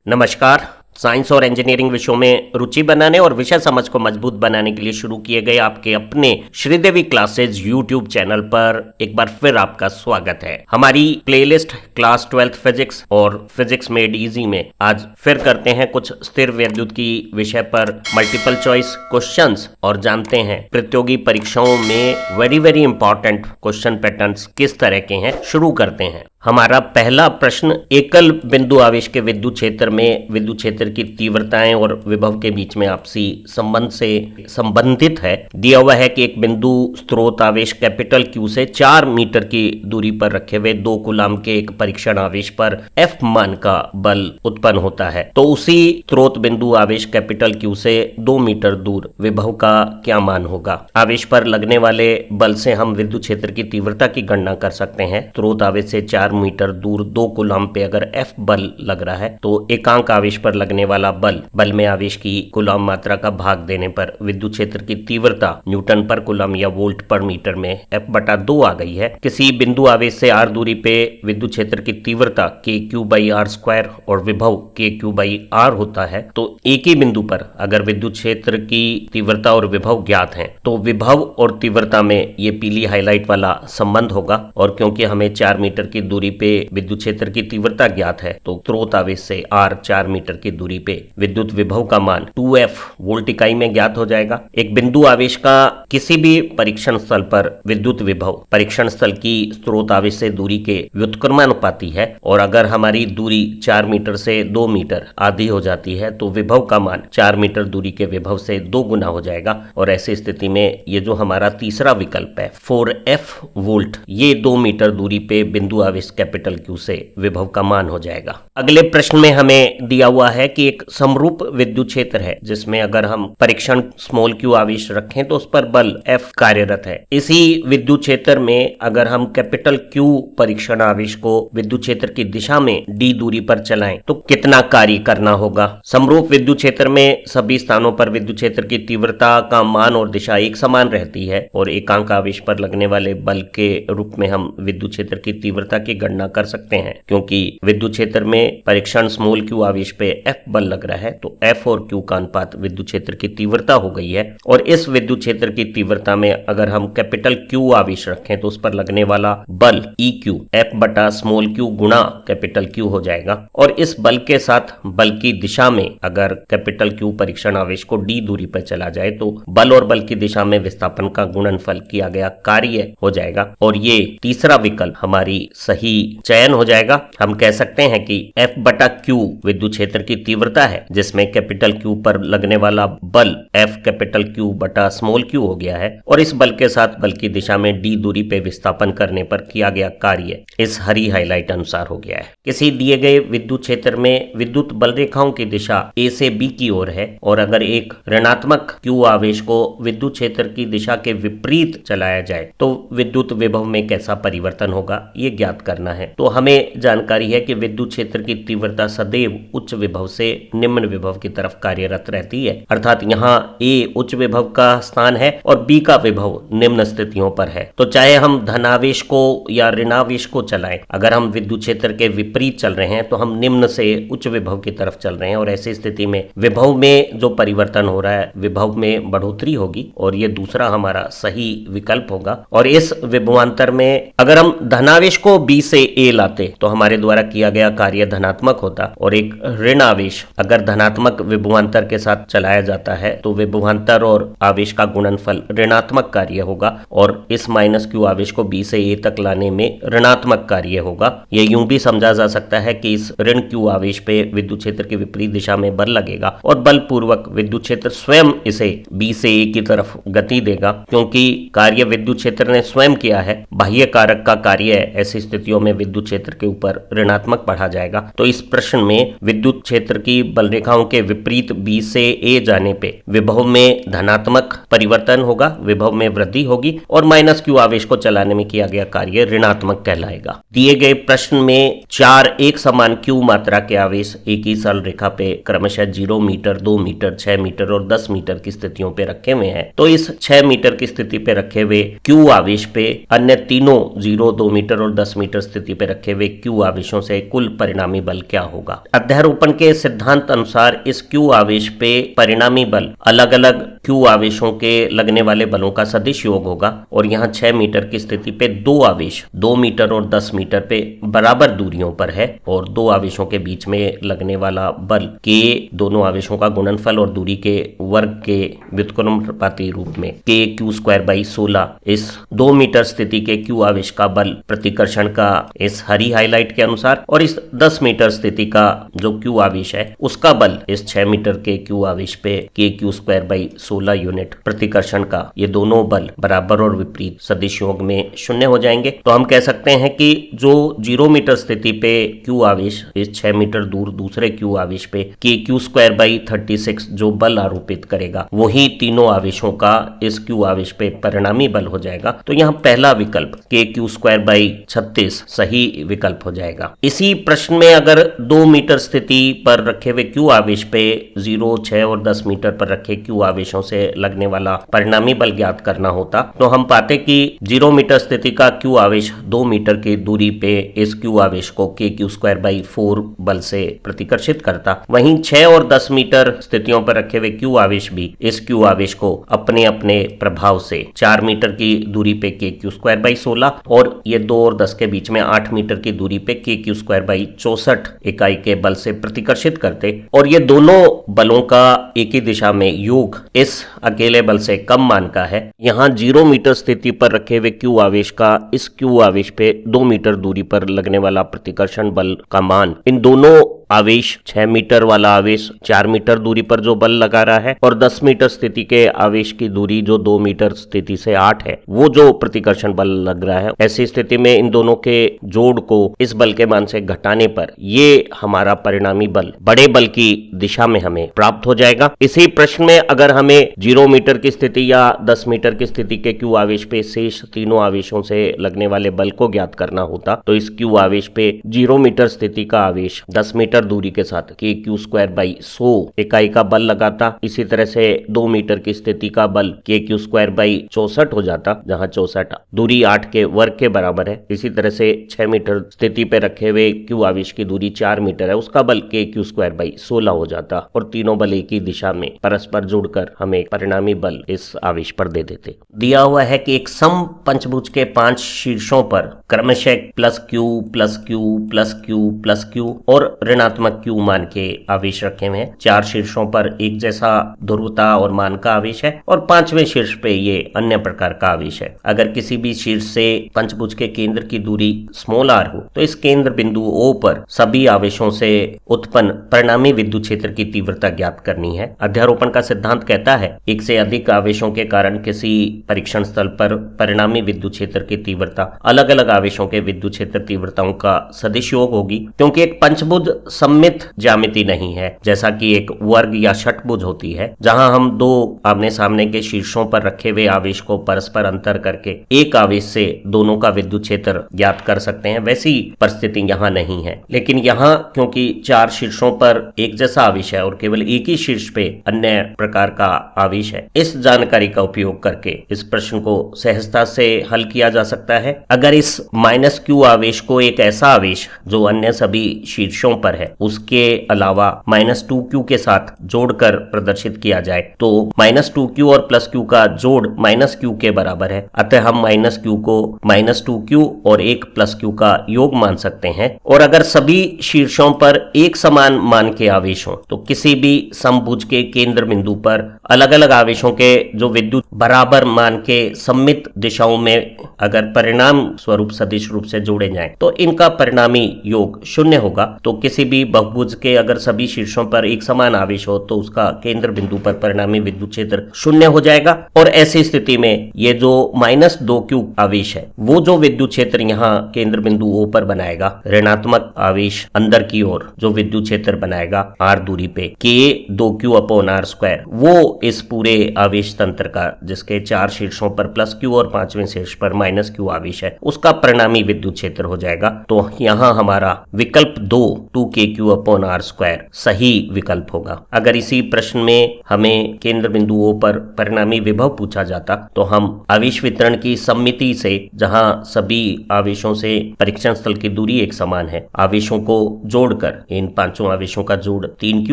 नमस्कार। साइंस और इंजीनियरिंग विषयों में रुचि बनाने और विषय समझ को मजबूत बनाने के लिए शुरू किए गए आपके अपने श्रीदेवी क्लासेज यूट्यूब चैनल पर एक बार फिर आपका स्वागत है। हमारी प्लेलिस्ट क्लास 12th फिजिक्स और फिजिक्स मेड इजी में आज फिर करते हैं कुछ स्थिर वैद्युत की विषय पर मल्टीपल चॉइस क्वेश्चंस और जानते हैं प्रतियोगी परीक्षाओं में वेरी इंपॉर्टेंट क्वेश्चन पैटर्न्स किस तरह के हैं। शुरू करते हैं। हमारा पहला प्रश्न एकल बिंदु आवेश के विद्युत क्षेत्र में विद्युत क्षेत्र की तीव्रताएं और विभव के बीच में आपसी संबंध से संबंधित है। दिया हुआ है कि एक बिंदु स्रोत आवेश कैपिटल Q से 4 मीटर की दूरी पर रखे हुए 2 कूलाम के एक परीक्षण आवेश पर F मान का बल उत्पन्न होता है, तो उसी स्रोत बिंदु आवेश कैपिटल Q से 2 मीटर दूर विभव का क्या मान होगा। आवेश पर लगने वाले बल से हम विद्युत क्षेत्र की तीव्रता की गणना कर सकते हैं। स्रोत आवेश से 4 मीटर दूर 2 कूलाम पे अगर F बल लग रहा है तो एकांक आवेश पर लगने वाला बल में आवेश की कूलाम मात्रा का भाग देने पर विद्युत क्षेत्र की तीव्रता न्यूटन पर कूलाम या वोल्ट पर मीटर में F/2 आ गई है। किसी बिंदु आवेश से r दूरी पे विद्युत क्षेत्र की तीव्रता kq/r² और विभव kq/r होता है, तो एक ही बिंदु पर अगर विद्युत क्षेत्र की तीव्रता और विभव ज्ञात हैं तो विभव और तीव्रता में ये पीली हाईलाइट वाला संबंध होगा। और क्योंकि हमें 4 मीटर की दूरी पे विद्युत क्षेत्र की तीव्रता ज्ञात है तो स्रोत आवेश से r 4 मीटर की दूरी पे विद्युत विभव का मान 2F वोल्ट इकाई में ज्ञात हो जाएगा। एक बिंदु आवेश का किसी भी परीक्षण स्थल पर विद्युत विभव परीक्षण स्थल की स्रोत आवेश से दूरी के व्युत्क्रमानुपाती है, और अगर हमारी दूरी 4 मीटर से 2 मीटर आधी हो जाती है तो विभव का मान 4 मीटर दूरी के विभव से 2 गुना हो जाएगा। और ऐसी स्थिति में ये जो हमारा तीसरा विकल्प है 4F वोल्ट, ये 2 मीटर दूरी पे बिंदु आवेश कैपिटल Q से विभव का मान हो जाएगा। अगले प्रश्न में हमें दिया हुआ है कि एक समरूप विद्युत क्षेत्र है जिसमें अगर हम परीक्षण स्मॉल q आवेश रखें तो उस पर बल F कार्यरत है। इसी विद्युत क्षेत्र में अगर हम कैपिटल Q परीक्षण आवेश को विद्युत क्षेत्र की दिशा में d दूरी पर चलाएं तो कितना कार्य करना होगा। समरूप विद्युत क्षेत्र में सभी स्थानों पर विद्युत क्षेत्र की तीव्रता का मान और दिशा एक समान रहती है, और एकांक आवेश पर लगने वाले बल के रूप में हम विद्युत क्षेत्र की तीव्रता की गणना कर सकते हैं। क्योंकि विद्युत क्षेत्र में परीक्षण स्मॉल q आवेश पे F बल लग रहा है तो F और Q का अनुपात विद्युत क्षेत्र की तीव्रता हो गई है। और इस विद्युत क्षेत्र की तीव्रता में अगर हम कैपिटल Q आवेश रखें तो उस पर लगने वाला बल EQ F/q गुणा कैपिटल Q हो जाएगा। और इस बल के साथ बल की दिशा में अगर कैपिटल Q परीक्षण आवेश को d दूरी पर चला जाए तो बल और बल की दिशा में विस्थापन का गुणनफल किया गया कार्य हो जाएगा। और ये तीसरा विकल्प हमारी सही चयन हो जाएगा। हम कह सकते हैं कि F/q विद्युत क्षेत्र की तीव्रता है जिसमें कैपिटल Q पर लगने वाला बल F कैपिटल Q/q हो गया है, और इस बल के साथ बल की दिशा में d दूरी पे विस्थापन करने पर किया गया कार्य इस हरी हाईलाइट अनुसार हो गया है। किसी दिए गए विद्युत क्षेत्र में विद्युत बल रेखाओं की दिशा A से B की ओर है, और अगर एक ऋणात्मक Q आवेश को विद्युत क्षेत्र की दिशा के विपरीत चलाया जाए तो विद्युत विभव में कैसा परिवर्तन होगा ये ज्ञात करना है। तो हमें जानकारी है कि विद्युत क्षेत्र की तीव्रता सदैव उच्च विभव से निम्न विभव की तरफ कार्यरत रहती है, अर्थात यहाँ A उच्च विभव का स्थान है और B का विभव निम्न स्थितियों पर है। तो चाहे हम धनावेश को या ऋणावेश को चलाएं, अगर हम विद्युत क्षेत्र के विपरीत चल रहे हैं तो हम निम्न से उच्च विभव की तरफ चल रहे हैं, और ऐसी स्थिति में विभव में जो परिवर्तन हो रहा है विभव में बढ़ोतरी होगी, और ये दूसरा हमारा सही विकल्प होगा। और इस विभवांतर में अगर हम धनावेश को B से A लाते तो हमारे द्वारा किया गया कार्य धनात्मक होता, और एक ऋण आवेश अगर धनात्मक विभवांतर के साथ चलाया जाता है तो विभवांतर और आवेश का गुणनफल ऋणात्मक कार्य होगा, और इस -q आवेश को B से A तक लाने में ऋणात्मक कार्य होगा। यह यूं भी समझा जा सकता है कि इस ऋण q आवेश पे विद्युत क्षेत्र की विपरीत दिशा में बल लगेगा और बलपूर्वक विद्युत क्षेत्र स्वयं इसे B से A की तरफ गति देगा। क्योंकि कार्य विद्युत क्षेत्र ने स्वयं किया है, बाह्य कारक का कार्य है, ऐसी स्थितियों में विद्युत क्षेत्र के ऊपर ऋणात्मक पढ़ा जाएगा। तो इस प्रश्न में विद्युत क्षेत्र की बल रेखाओं के विपरीत B से A जाने पे विभव में धनात्मक परिवर्तन होगा, विभव में वृद्धि होगी, और -q आवेश को चलाने में किया गया कार्य ऋणात्मक कहलाएगा। दिए गए प्रश्न में 4 एक समान q मात्रा के आवेश एक ही सरल रेखा पे क्रमशः 0 मीटर, 2 मीटर, 6 मीटर और 10 मीटर की स्थितियों पे रखे हुए हैं। तो इस 6 मीटर की स्थिति पे रखे हुए q आवेश पे अन्य तीनों 0, 2 मीटर और 10 मीटर मीटर स्थिति पे रखे हुए Q आवेशों से कुल परिणामी बल क्या होगा। अध्यारोपण के सिद्धांत अनुसार इस Q आवेश पे परिणामी बल अलग अलग Q आवेशों के लगने वाले बलों का सदिश योग होगा और यहाँ 6 मीटर की स्थिति पे दो आवेश 2 मीटर और 10 मीटर पे बराबर दूरियों पर है और दो आवेशों के बीच में लगने वाला बल K दोनों आवेशों का गुणनफल और दूरी के वर्ग के व्युत्क्रमानुपाती रूप में Kq²/16 इस 2 मीटर स्थिति के Q आवेश का बल प्रतिकर्षण का इस हरी हाईलाइट के अनुसार और इस 10 मीटर स्थिति का जो Q आवेश है उसका बल इस 6 मीटर के Q आवेश पे Kq²/16 यूनिट प्रतिकर्षण का, ये दोनों बल बराबर और विपरीत सदिश योग में शून्य हो जाएंगे। तो हम कह सकते हैं कि जो 0 मीटर स्थिति पे Q आवेश इस 6 मीटर दूर दूसरे Q आवेश पे Kq²/36 जो बल आरोपित करेगा वही तीनों आवेशों का इस Q आवेश पे परिणामी बल हो जाएगा। तो यहाँ पहला विकल्प Kq²/36 सही विकल्प हो जाएगा। इसी प्रश्न में अगर 2 मीटर स्थिति पर रखे हुए Q आवेश पे 0, 6 और 10 मीटर पर रखे Q आवेशों से लगने वाला परिणामी बल ज्ञात करना होता तो हम पाते कि 0 मीटर स्थिति का Q आवेश 2 मीटर की दूरी पे इस Q आवेश को Kq²/4 बल से प्रतिकर्षित करता। वहीं 6 और 10 मीटर स्थितियों पर रखे हुए Q आवेश भी इस Q आवेश को अपने अपने प्रभाव से 4 मीटर की दूरी पे Kq²/16 और ये 2 और 10 के बीच में 8 मीटर की दूरी पे Kq²/64 इकाई के बल से प्रतिकर्षित करते और ये दोनों बलों का एक ही दिशा में योग इस अकेले बल से कम मान का है। यहाँ 0 मीटर स्थिति पर रखे हुए Q आवेश का इस Q आवेश पे 2 मीटर दूरी पर लगने वाला प्रतिकर्षण बल का मान इन दोनों आवेश 6 मीटर वाला आवेश 4 मीटर दूरी पर जो बल लगा रहा है और 10 मीटर स्थिति के आवेश की दूरी जो 2 मीटर स्थिति से 8 है वो जो प्रतिकर्षण बल लग रहा है, ऐसी स्थिति में इन दोनों के जोड़ को इस बल के मान से घटाने पर ये हमारा परिणामी बल बड़े बल की दिशा में हमें प्राप्त हो जाएगा। इसी प्रश्न में अगर हमें 0 मीटर की स्थिति या 10 मीटर की स्थिति के Q आवेश पे शेष तीनों आवेशों से लगने वाले बल को ज्ञात करना होता तो इस Q आवेश पे 0 मीटर स्थिति का आवेश 10 मीटर दूरी के साथ Kq²/100 इकाई का बल लगाता। इसी तरह से 2 मीटर की स्थिति का बल Kq²/64 हो जाता, जहां 64 दूरी 8 के वर्ग के बराबर है। इसी तरह से 6 मीटर स्थिति पे रखे हुए Q आवेश की दूरी 4 मीटर है, उसका बल Kq²/16 हो जाता और तीनों बल एक ही दिशा में परस्पर जुड़कर हमें परिणामी बल इस आवेश पर दे देते। दिया हुआ है कि एक सम पंचभुज के 5 शीर्षों पर क्रमशः +Q +Q +Q +Q और ऋणात्मक Q मान के आवेश रखे हुए हैं। 4 शीर्षों पर एक जैसा ध्रुवता और मान का आवेश है और 5वें शीर्ष पे ये अन्य प्रकार का आवेश है। अगर किसी भी शीर्ष से पंचभुज के केंद्र की दूरी r हो तो इस केंद्र बिंदु O पर सभी आवेशों से उत्पन्न परिणामी विद्युत क्षेत्र की तीव्रता ज्ञात करनी है। अध्यारोपण का सिद्धांत कहता है एक से अधिक आवेशों के कारण किसी परीक्षण स्थल पर परिणामी विद्युत क्षेत्र की तीव्रता अलग अलग आवेशों के विद्युत क्षेत्र तीव्रताओं का सदिश योग होगी। क्योंकि एक पंचभुज सममित ज्यामिति नहीं है जैसा कि एक वर्ग या षटभुज होती है, जहां हम दो आमने सामने के शीर्षों पर रखे हुए आवेश को परस्पर अंतर करके एक आवेश से दोनों का विद्युत क्षेत्र ज्ञात कर सकते हैं, वैसी परिस्थिति यहाँ नहीं है। लेकिन यहाँ क्योंकि 4 शीर्षों पर एक जैसा आवेश है और केवल एक ही शीर्ष पे अन्य प्रकार का आवेश है, इस जानकारी का उपयोग करके इस प्रश्न को सहजता से हल किया जा सकता है। अगर इस -Q आवेश को एक ऐसा आवेश जो अन्य सभी शीर्षों पर है उसके अलावा -2Q के साथ जोड़कर प्रदर्शित किया जाए तो -2Q और +Q का जोड़ -Q के बराबर है। अतः हम -Q को -2Q और एक +Q का योग मान सकते हैं। और अगर सभी शीर्षों पर एक समान मान के आवेश हों तो किसी भी समभुज के केंद्र बिंदु पर अलग अलग आवेशों के जो विद्युत बराबर मान के सममित दिशाओं में अगर परिणाम स्वरूप सदिश रूप से जोड़े जाएं तो इनका परिणामी योग 0 होगा। तो किसी भी बहुभुज के अगर सभी शीर्षों पर एक समान आवेश हो तो उसका केंद्र बिंदु पर परिणामी विद्युत क्षेत्र 0 हो जाएगा। और ऐसी स्थिति में ये जो -2Q आवेश है वो जो विद्युत क्षेत्र यहाँ केंद्र बिंदु O पर बनाएगा, ऋणात्मक आवेश अंदर की ओर जो विद्युत क्षेत्र बनाएगा r दूरी पे K2Q/r², वो इस पूरे आवेश तंत्र का जिसके 4 शीर्षों पर +Q और 5वें शीर्ष पर -Q आवेश है उसका परिणामी विद्युत क्षेत्र हो जाएगा। तो यहाँ हमारा विकल्प 2 2K के क्यू अपॉन आर स्क्वायर सही विकल्प होगा। अगर इसी प्रश्न में हमें केंद्र बिंदु O पर परिणामी विभव पूछा जाता तो हम आवेश वितरण की सम्मिति से, जहां सभी आवेशों से परीक्षण स्थल की दूरी एक समान है, आवेशों को जोड़कर इन पांचों आवेशों का जोड़ 3Q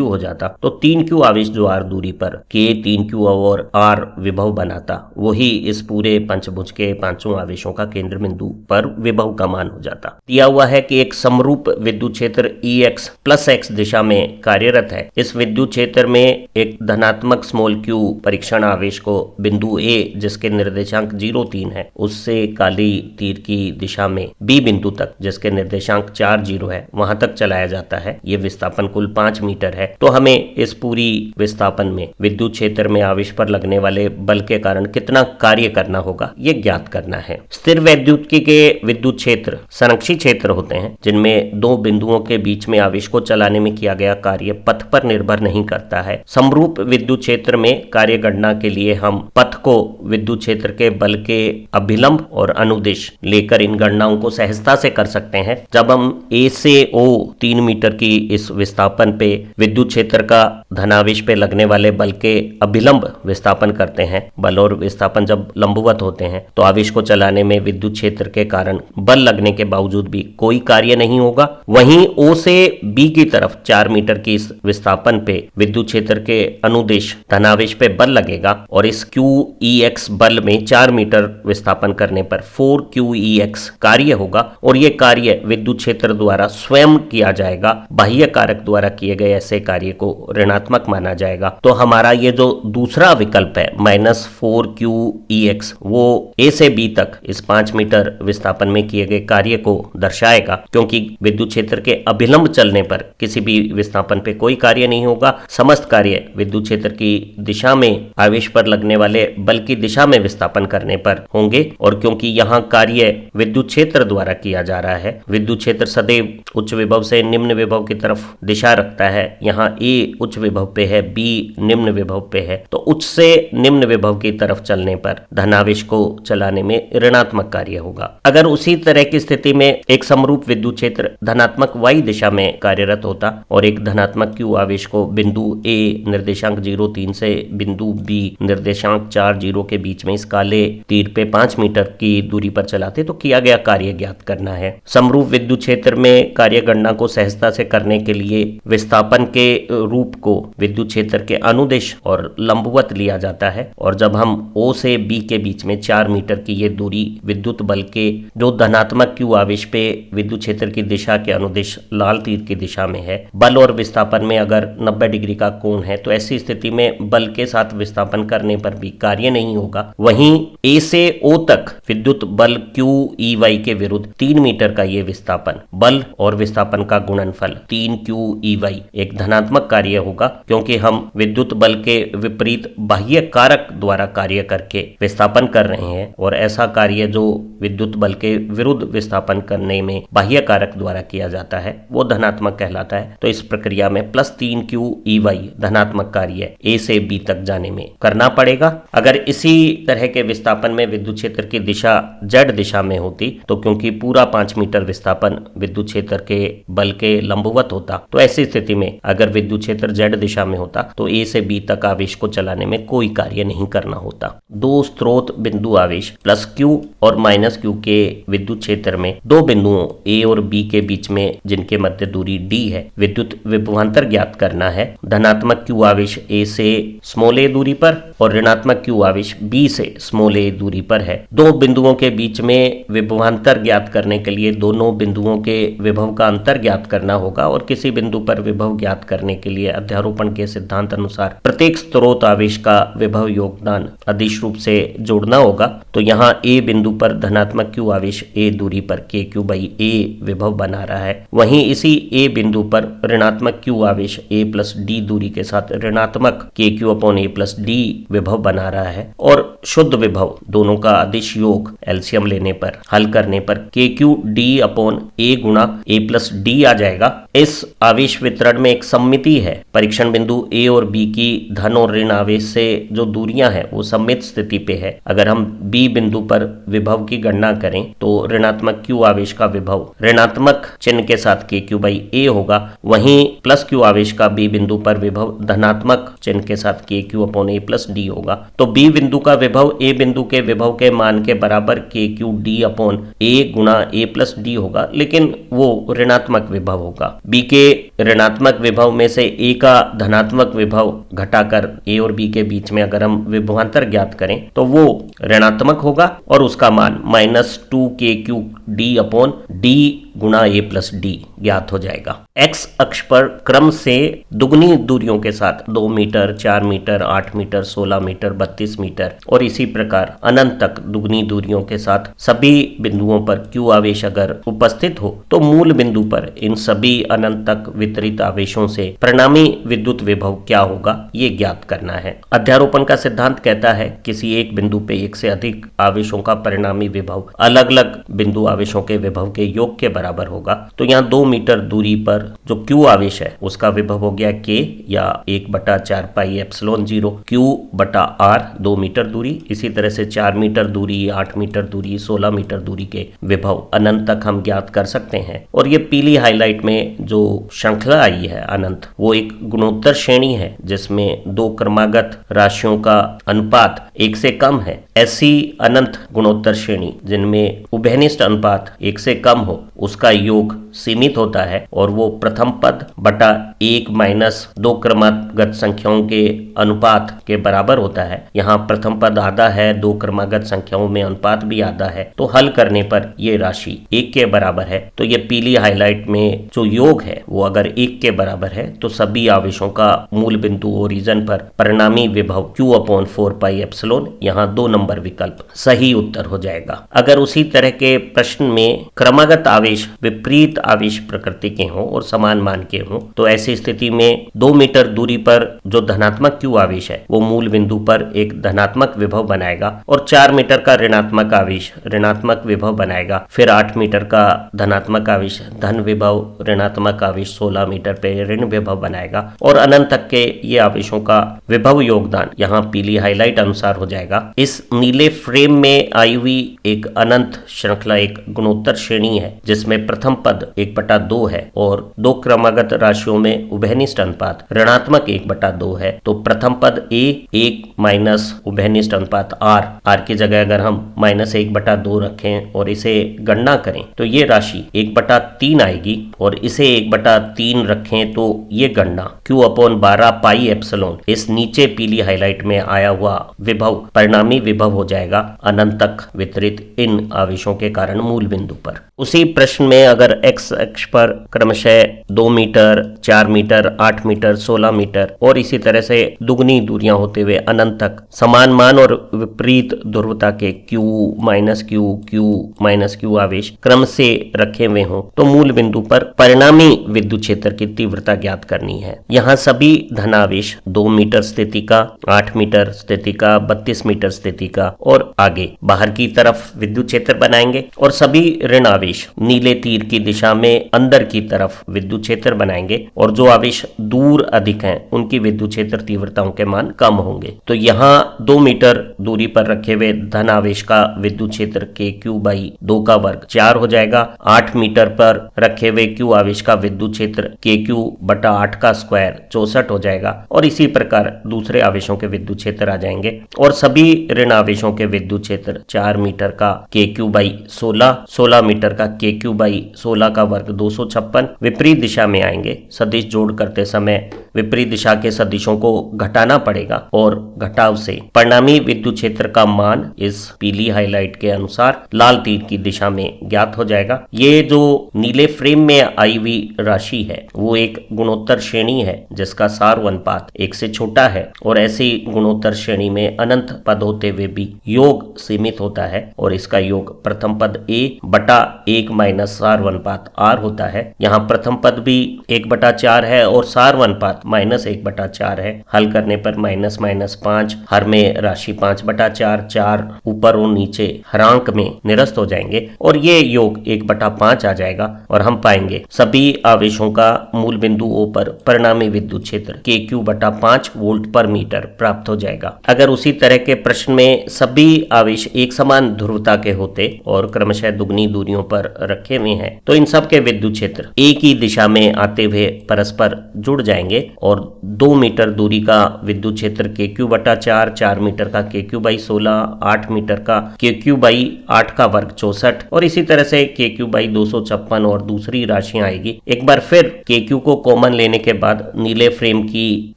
हो जाता, तो 3Q आवेश जो R दूरी पर K 3Q और R विभव बनाता, वही इस पूरे पंचभुज के पांचों आवेशों का केंद्र बिंदु पर विभव का मान हो जाता। दिया हुआ है कि एक समरूप विद्युत क्षेत्र EX प्लस X दिशा में कार्यरत है। इस विद्युत क्षेत्र में एक धनात्मक स्मॉल q परीक्षण आवेश को बिंदु A, जिसके निर्देशांक 0,3 है, उससे काली तीर की दिशा में B बिंदु तक, जिसके निर्देशांक 4,0 है, वहां तक चलाया जाता है। ये विस्थापन कुल 5 मीटर है। तो हमें इस पूरी विस्थापन में विद्युत क्षेत्र में आवेश पर लगने वाले बल के कारण कितना कार्य करना होगा, ये ज्ञात करना है। स्थिर वैद्युतिकी के विद्युत क्षेत्र संरक्षी क्षेत्र होते हैं, जिनमें दो बिंदुओं के बीच में आवेश को चलाने में किया गया कार्य पथ पर निर्भर नहीं करता है। समरूप विद्युत क्षेत्र में कार्य गणना के लिए हम पथ को विद्युत क्षेत्र के बल के अभिलंब और अनुदिश लेकर इन गणनाओं को सहजता से कर सकते हैं। जब हम A से O 3 मीटर की इस विस्थापन पे विद्युत क्षेत्र का धनावेश पे लगने वाले बल के अभिलंब विस्थापन करते हैं, बल और विस्थापन जब लंबवत होते हैं तो आवेश को चलाने में विद्युत क्षेत्र के कारण बल लगने के बावजूद भी कोई कार्य नहीं होगा। वहीं O से B की तरफ 4 मीटर की इस विस्थापन पे विद्युत क्षेत्र के अनुदिश धनावेश पे बल लगेगा और इस QEX बल में 4 मीटर विस्थापन करने पर 4QEX कार्य होगा और ये कार्य विद्युत क्षेत्र द्वारा स्वयं किया जाएगा। बाह्य कारक द्वारा किए गए ऐसे कार्य को ऋणात्मक माना जाएगा। तो हमारा ये जो दूसरा विकल्प है -4QEX, वो A से B तक इस 5 मीटर विस्थापन में किए गए कार्य को दर्शाएगा, क्योंकि विद्युत क्षेत्र के अभिलंब चलने पर किसी भी विस्थापन पे कोई कार्य नहीं होगा। समस्त कार्य विद्युत क्षेत्र की दिशा में आवेश पर लगने वाले बल की दिशा में विस्थापन करने पर होंगे। और क्योंकि यहाँ कार्य विद्युत क्षेत्र द्वारा किया जा रहा है, विद्युत क्षेत्र सदैव उच्च विभव से निम्न विभव की तरफ दिशा रखता है। यहाँ A उच्च विभव पे है, B निम्न विभव पे है, तो उच्च से निम्न विभव की तरफ चलने पर धनावेश को चलाने में ऋणात्मक कार्य होगा। अगर उसी तरह की स्थिति में एक समरूप विद्युत क्षेत्र धनात्मक Y दिशा में कार्यरत होता और एक धनात्मक Q आवेश को बिंदु A निर्देशांक 0,3 से बिंदु B निर्देशांक 4,0 के बीच में इस काले तीर पे 5 मीटर की दूरी पर चलाते, तो किया गया कार्य ज्ञात करना है। समरूप विद्युत क्षेत्र में कार्य गणना को सहजता से करने के लिए विस्थापन के रूप को विद्युत क्षेत्र के अनुदिश और लंबवत लिया जाता है और जब हम O से B के बीच में 4 मीटर की ये दूरी विद्युत बल के जो धनात्मक Q आवेश पे विद्युत क्षेत्र की दिशा के अनुदिश लाल तीर की दिशा में है, बल और विस्थापन में अगर 90 डिग्री का कोण है, तो ऐसी स्थिति में बल के साथ विस्थापन करने पर भी कार्य नहीं होगा। वहीं A से O तक विद्युत बल QEY के विरुद्ध 3 मीटर का ये विस्थापन, बल और विस्थापन का गुणनफल 3QEY एक धनात्मक कार्य होगा, क्योंकि हम विद्युत बल के विपरीत बाह्य कारक द्वारा कार्य करके विस्थापन कर रहे हैं और ऐसा कार्य जो विद्युत बल के विरुद्ध विस्थापन करने में बाह्य कारक द्वारा किया जाता है वो धनात्मक कहलाता है। तो इस प्रक्रिया में +3QEY धनात्मक कार्य A से B तक जाने में करना पड़ेगा। अगर इसी तरह के विस्थापन में विद्युत क्षेत्र की दिशा Z दिशा में होती, तो क्योंकि पूरा 5 मीटर विस्थापन विद्युत क्षेत्र के बल के लंबवत होता, तो ऐसी स्थिति में अगर विद्युत क्षेत्र Z दिशा में होता तो A से B तक आवेश को चलाने में कोई कार्य नहीं करना होता। दो स्रोत बिंदु आवेश +Q और -Q के विद्युत क्षेत्र में दो बिंदुओं A और B के बीच में जिनके मध्य दूरी D है, विद्युत विभवांतर ज्ञात करना है। धनात्मक Q आवेश A से a दूरी पर और ऋणात्मक Q आवेश B से a दूरी पर है। दो बिंदुओं के बीच में विभवांतर ज्ञात करने के लिए दोनों बिंदुओं के विभव का अंतर ज्ञात करना होगा और किसी बिंदु पर विभव ज्ञात करने के लिए अध्यारोपण के सिद्धांत अनुसार प्रत्येक स्रोत आवेश का विभव योगदान अदिश रूप से जोड़ना होगा। तो यहाँ A बिंदु पर धनात्मक Q आवेश A दूरी पर KQ/A विभव बना रहा है। वहीं इसी A बिंदु पर ऋणात्मक Q आवेश A + D दूरी के साथ ऋणात्मक KQ/A + D विभव बना रहा है और शुद्ध विभव दोनों का अदिश योग एलसीएम लेने पर हल करने पर KQ/D/A × A + D आ जाएगा। इस आवेश वितरण में एक सममिति है। परीक्षण बिंदु ए और बी की धन और ऋण आवेश से जो दूरियां हैं वो सममित स्थिति पे है। अगर हम बी बिंदु पर विभव की गणना करें तो ऋणात्मक क्यू आवेश का विभव ऋणात्मक चिन्ह के साथ के क्यू बाई ए होगा, वहीं प्लस क्यू आवेश का बी बिंदु पर विभव धनात्मक चिन्ह के साथ के क्यू अपॉन ए प्लस डी होगा। तो बी बिंदु का विभव ए बिंदु के विभव के मान के बराबर के क्यू डी अपॉन ए गुणा ए प्लस डी होगा, लेकिन वो ऋणात्मक विभव होगा। बी के ऋणात्मक विभव में से ए का धनात्मक विभव घटाकर ए और बी के बीच में अगर हम विभवांतर ज्ञात करें तो वो ऋणात्मक होगा और उसका मान -2k3 डी अपॉन डी गुणा ए प्लस डी ज्ञात हो जाएगा। एक्स अक्ष पर क्रम से दुगनी दूरियों के साथ 2 metre, 4 metre, 8 metre, 16 metre, 32 metre और इसी प्रकार अनंत तक दुगनी दूरियों के साथ सभी बिंदुओं पर क्यू आवेश अगर उपस्थित हो तो मूल बिंदु पर इन सभी अनंत तक वितरित आवेशों से परिणामी विद्युत विभव क्या होगा ये ज्ञात करना है। अध्यारोपण का सिद्धांत कहता है किसी एक बिंदु पे एक से अधिक आवेशों का परिणामी विभव अलग अलग बिंदु आवेशों के विभव के योग के बराबर होगा। तो यहाँ 2 मीटर दूरी पर जो क्यू आवेश है उसका विभव हो गया के या 1/4 पाई एप्सिलॉन 0 क्यू बटा आर 2 मीटर दूरी। इसी तरह से 4 मीटर दूरी, 8 मीटर दूरी, 16 मीटर दूरी के विभव अनंत तक हम ज्ञात कर सकते हैं। और ये पीली हाईलाइट में जो श्रृंखला आई है अनंत, वो एक गुणोत्तर श्रेणी है जिसमें 2 क्रमागत राशियों का अनुपात 1 से कम है। ऐसी अनंत गुणोत्तर श्रेणी जिनमें उभयनिष्ठ अनुपात 1 से कम हो उसका योग सीमित होता है और वो प्रथम पद बटा 1 माइनस 2 क्रमागत संख्याओं के अनुपात के बराबर होता है। यहाँ प्रथम पद आधा है, 2 क्रमागत संख्याओं में अनुपात भी आधा है, तो हल करने पर ये राशि 1 के बराबर है। तो ये पीली हाईलाइट में जो योग है वो अगर 1 के बराबर है तो सभी आवेशों का मूल बिंदु ओरिजिन पर परिणामी विभव Q अपॉन 4 पाई एप्सिलॉन, यहाँ 2 नंबर विकल्प सही उत्तर हो जाएगा। अगर उसी तरह के प्रश्न में क्रमागत आवेश विपरीत आवेश प्रकृति के हों और समान मान के हों तो ऐसी स्थिति में 2 मीटर दूरी पर जो धनात्मक क्यू आवेश है वो मूल बिंदु पर एक धनात्मक विभव बनाएगा और 4 मीटर का ऋणात्मक आवेश ऋणात्मक विभव बनाएगा। फिर 8 मीटर का धनात्मक आवेश धन विभव, ऋणात्मक आवेश 16 मीटर पे ऋण विभव बनाएगा और अनंत तक के ये आवेशों का विभव योगदान यहाँ पीली हाईलाइट अनुसार हो जाएगा। इस नीले फ्रेम में आई हुई एक अनंत श्रृंखला एक गुणोत्तर श्रेणी है जिसमें प्रथम पद 1/2 है और 2 क्रमागत राशियों में उभयनिष्ठ अनुपात ऋणात्मक 1/2 है। तो प्रथम पद a 1 माइनस उभयनिष्ठ अनुपात r की जगह अगर हम -1/2 रखें और इसे गणना करें तो ये राशि 1/3 आएगी और इसे 1/3 रखें तो ये गणना Q अपॉन 12 पाई एप्सिलॉन इस नीचे पीली हाईलाइट में आया हुआ विभव परिणामी विभव हो जाएगा अनंत तक वितरित इन आवेशों के कारण मूल बिंदु पर। उसी प्रश्न में अगर x अक्ष पर क्रमशः 2 मीटर, 4 मीटर, 8 मीटर, 16 मीटर और इसी तरह से दुगनी दूरियां होते हुए अनंत तक समान मान और विपरीत ध्रुवता के Q minus Q, Q minus Q आवेश क्रम से रखे हुए हों तो मूल बिंदु पर परिणामी विद्युत क्षेत्र की तीव्रता ज्ञात करनी है। यहाँ सभी धनावेश 2 मीटर स्थिति का, 8 मीटर स्थिति का, 32 मीटर स्थिति का और आगे बाहर की तरफ विद्युत क्षेत्र बनाएंगे और सभी ऋण आवेश नीले तीर की दिशा में अंदर की तरफ विद्युत क्षेत्र बनाएंगे और जो आवेश दूर अधिक हैं उनकी विद्युत क्षेत्र तीव्रताओं के मान कम होंगे। तो यहाँ 2 मीटर दूरी पर रखे हुए धन आवेश का विद्युत क्षेत्र के Q बाई 2 का वर्ग 4 हो जाएगा। 8 मीटर पर रखे हुए Q आवेश का विद्युत क्षेत्र के Q बटा 8 का स्क्वायर 64 हो जाएगा और इसी प्रकार दूसरे आवेशों के विद्युत क्षेत्र आ जाएंगे और सभी ऋण आवेशों के विद्युत क्षेत्र 4 मीटर का के Q बाई 16, 16 मीटर का के Q बाई 16 का वर्ग 256 विपरीत दिशा में आएंगे। सदिश जोड़ करते समय विपरीत दिशा के सदिशों को घटाना पड़ेगा और घटाव से परिणामी विद्युत क्षेत्र का मान इस पीली हाईलाइट के अनुसार लाल तीर की दिशा में ज्ञात हो जाएगा। ये जो नीले फ्रेम में आई हुई राशि है वो एक गुणोत्तर श्रेणी है जिसका सार अनुपात 1 से छोटा है और ऐसी गुणोत्तर श्रेणी में अनंत पद होते हुए भी योग सीमित होता है और इसका योग प्रथम पद a बटा 1 माइनस सार अनुपात अनुपात r होता है। यहाँ प्रथम पद भी 1/4 है और सार अनुपात -1/4 है। हल करने पर -5, हर में राशि 5/4, 4 ऊपर और नीचे हरांक में निरस्त हो जाएंगे और ये योग 1/5 आ जाएगा और हम पाएंगे सभी आवेशों का मूल बिंदु O पर परिणामी विद्युत क्षेत्र KQ/5 वोल्ट पर मीटर प्राप्त हो जाएगा। अगर उसी तरह के प्रश्न में सभी आवेश एक समान ध्रुवता के होते और क्रमशः दुगनी दूरियों पर रखे हुए हैं तो इन सब के विद्युत क्षेत्र एक ही दिशा में आते हुए परस्पर जुड़ जाएंगे और 2 मीटर दूरी का विद्युत क्षेत्र KQ/4, 4 मीटर का KQ/16, 8 मीटर का KQ/8 का वर्ग 64 और इसी तरह से KQ/256 और दूसरी राशियां आएगी। एक बार फिर KQ को कॉमन लेने के बाद नीले फ्रेम की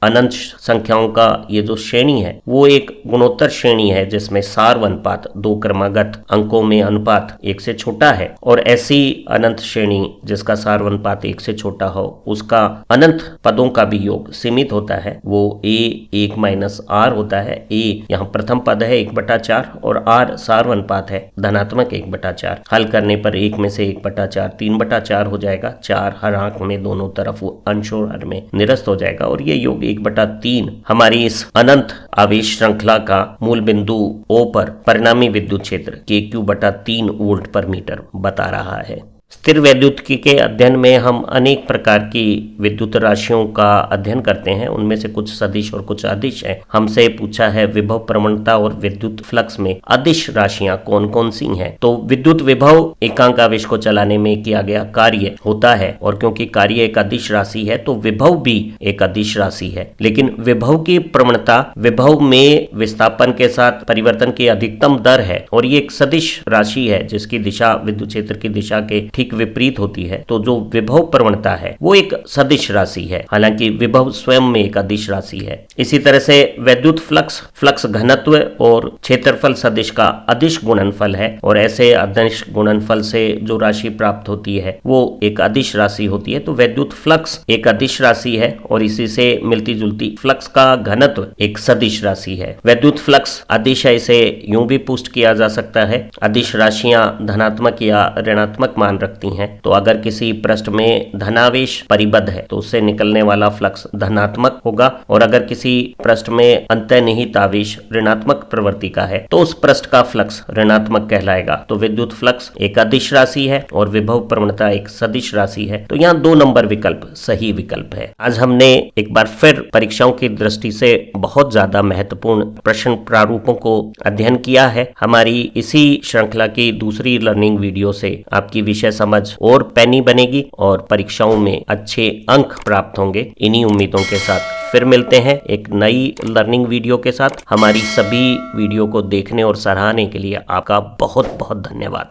अनंत संख्याओं का ये जो श्रेणी है वो एक गुणोत्तर श्रेणी है जिसमें सार अनुपात 2 क्रमागत अंकों में अनुपात 1 से छोटा है और ऐसी अनंत श्रेणी जिसका सार अनुपात 1 से छोटा हो उसका अनंत पदों का भी योग सीमित होता है, वो A 1 - R होता है। A यहाँ प्रथम पद है 1/4 और R सार अनुपात है धनात्मक 1/4। हल करने पर 1 में से 1/4 3/4 हो जाएगा। 4 हरांक में दोनों तरफ अंश और हर में निरस्त हो जाएगा और ये योग 1/3 हमारी इस अनंत आवेश श्रृंखला का मूल बिंदु O पर परिणामी विद्युत क्षेत्र KQ/3 वोल्ट पर मीटर बता रहा है। स्थिर वैद्युतिकी के अध्ययन में हम अनेक प्रकार की विद्युत राशियों का अध्ययन करते हैं, उनमें से कुछ सदिश और कुछ अदिश हैं। हमसे पूछा है विभव प्रवणता और विद्युत फ्लक्स में अदिश राशियां कौन कौन सी हैं। तो विद्युत विभव एकांक आवेश को चलाने में किया गया कार्य होता है और क्योंकि कार्य एक अदिश राशि है तो विभव भी एक अदिश राशि है, लेकिन विभव की प्रवणता विभव में विस्थापन के साथ परिवर्तन की अधिकतम दर है और ये एक सदिश राशि है जिसकी दिशा विद्युत क्षेत्र की दिशा के ठीक विपरीत होती है। तो जो विभव प्रवणता है वो एक सदिश राशि है, हालांकि विभव स्वयं में एक अदिश राशि है। इसी तरह से वैद्युत फ्लक्स घनत्व और क्षेत्रफल सदिश का अदिश गुणनफल है और ऐसे अदिश गुणनफल से जो राशि प्राप्त होती है वो एक अदिश राशि होती है। तो वैद्युत फ्लक्स एक अदिश राशि है और इसी से मिलती जुलती फ्लक्स का घनत्व एक सदिश राशि है। वैद्युत फ्लक्स अदिश है, इसे यूं भी पुष्ट किया जा सकता है। अदिश राशियां धनात्मक या ऋणात्मक मान रखती हैं, तो अगर किसी पृष्ठ में धनावेश परिबद्ध है तो उससे निकलने वाला फ्लक्स धनात्मक होगा और अगर किसी पृष्ठ में अंतर्निहित आवेश ऋणात्मक प्रवृत्ति का है तो उस पृष्ठ का फ्लक्स ऋणात्मक कहलाएगा। तो विद्युत फ्लक्स एक अदिश राशि है और विभव प्रवणता एक सदिश राशि है। तो यहाँ 2 नंबर विकल्प सही विकल्प है। आज हमने एक बार फिर परीक्षाओं की दृष्टि से बहुत ज्यादा महत्वपूर्ण प्रश्न प्रारूपों को अध्ययन किया है। हमारी इसी श्रृंखला की दूसरी लर्निंग वीडियो से आपकी विषय समझ और पैनी बनेगी और परीक्षाओं में अच्छे अंक प्राप्त होंगे। इन्हीं उम्मीदों के साथ फिर मिलते हैं एक नई लर्निंग वीडियो के साथ। हमारी सभी वीडियो को देखने और सराहने के लिए आपका बहुत बहुत धन्यवाद।